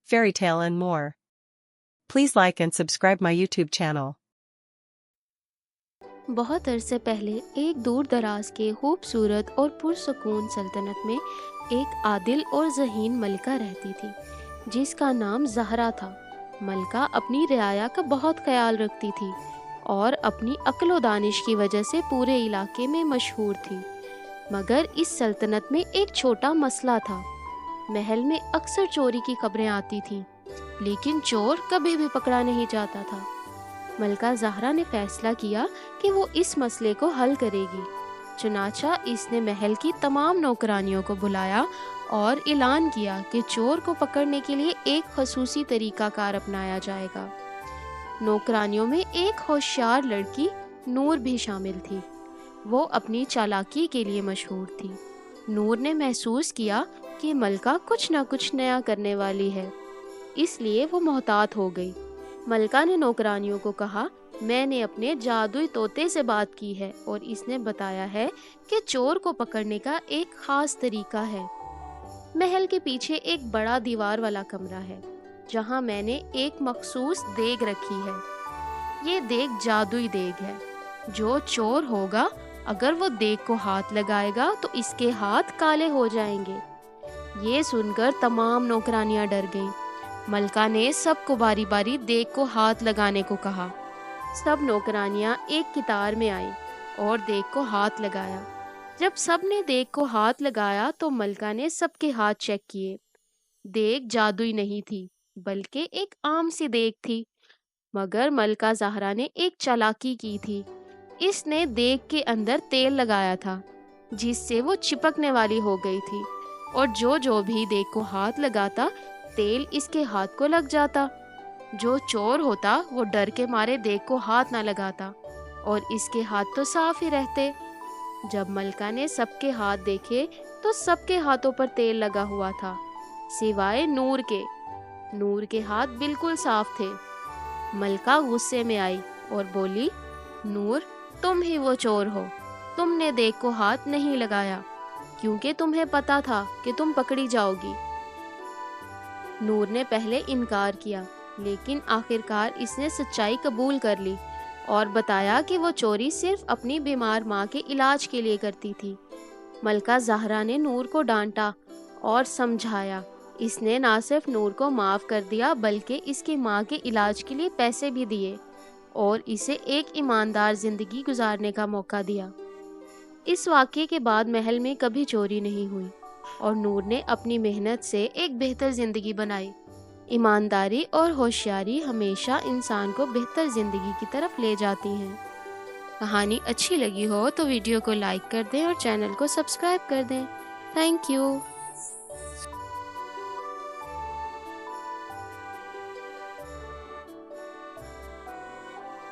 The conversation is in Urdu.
fairy tale and more. Please like and subscribe my YouTube channel. بہت عرصے پہلے ایک دور دراز کے خوبصورت اور پرسکون سلطنت میں ایک عادل اور ذہین ملکہ رہتی تھی جس کا نام زہرا تھا۔ ملکہ اپنی رعایا کا بہت خیال رکھتی تھی اور اپنی عقل و دانش کی وجہ سے پورے علاقے میں مشہور تھی، مگر اس سلطنت میں ایک چھوٹا مسئلہ تھا۔ محل میں اکثر چوری کی خبریں آتی تھیں لیکن چور کبھی بھی پکڑا نہیں جاتا تھا۔ ملکہ زہرا نے فیصلہ کیا کہ وہ اس مسئلے کو حل کرے گی، چنانچہ اس نے محل کی تمام نوکرانیوں کو بلایا اور اعلان کیا کہ چور کو پکڑنے کے لیے ایک خصوصی طریقہ کار اپنایا جائے گا۔ نوکرانیوں میں ایک ہوشیار لڑکی نور بھی شامل تھی۔ وہ اپنی چالاکی کے لیے مشہور تھی۔ نور نے محسوس کیا کہ ملکہ کچھ نہ کچھ نیا کرنے والی ہے، اس لیے وہ محتاط ہو گئی۔ ملکہ نے نوکرانیوں کو کہا، میں نے اپنے جادوئی طوطے سے بات کی ہے اور اس نے بتایا ہے کہ چور کو پکڑنے کا ایک خاص طریقہ ہے۔ محل کے پیچھے ایک بڑا دیوار والا کمرہ ہے جہاں میں نے ایک مخصوص دیگ رکھی ہے۔ یہ دیگ جادوئی دیگ ہے۔ جو چور ہوگا اگر وہ دیگ کو ہاتھ لگائے گا تو اس کے ہاتھ کالے ہو جائیں گے۔ یہ سن کر تمام نوکرانیاں ڈر گئیں۔ ملکہ نے سب کو باری باری دیگ کو ہاتھ لگانے کو کہا۔ سب نوکرانیاں ایک قطار میں آئیں اور دیگ کو ہاتھ لگایا۔ جب سب نے دیگ کو ہاتھ لگایا تو ملکہ نے سب کے ہاتھ چیک کیے۔ دیگ جادوئی نہیں تھی بلکہ ایک عام سی دیگ تھی، مگر ملکہ زہرا نے ایک چالاکی کی تھی۔ اس نے دیگ کے اندر تیل لگایا تھا جس سے وہ چپکنے والی ہو گئی تھی، اور جو بھی دیگ کو ہاتھ لگاتا تیل اس کے ہاتھ کو لگ جاتا۔ جو چور ہوتا وہ ڈر کے مارے دیگ کو ہاتھ نہ لگاتا اور اس کے ہاتھ تو صاف ہی رہتے۔ جب ملکہ نے سب کے ہاتھ دیکھے تو سب کے ہاتھوں پر تیل لگا ہوا تھا سوائے نور کے۔ نور کے ہاتھ بالکل صاف تھے۔ ملکہ غصے میں آئی اور بولی، نور، تم ہی وہ چور ہو۔ تم نے دیگ کو ہاتھ نہیں لگایا کیونکہ تمہیں پتا تھا کہ تم پکڑی جاؤ گی۔ نور نے پہلے انکار کیا لیکن آخرکار اس نے سچائی قبول کر لی اور بتایا کہ وہ چوری صرف اپنی بیمار ماں کے علاج کے لیے کرتی تھی۔ ملکہ زہرا نے نور کو ڈانٹا اور سمجھایا۔ اس نے نہ صرف نور کو معاف کر دیا بلکہ اس کی ماں کے علاج کے لیے پیسے بھی دیے اور اسے ایک ایماندار زندگی گزارنے کا موقع دیا۔ اس واقعے کے بعد محل میں کبھی چوری نہیں ہوئی اور نور نے اپنی محنت سے ایک بہتر زندگی بنائی۔ ایمانداری اور ہوشیاری ہمیشہ انسان کو بہتر زندگی کی طرف لے جاتی ہیں۔ کہانی اچھی لگی ہو تو ویڈیو کو لائک کر دیں اور چینل کو سبسکرائب کر دیں۔ Thank you.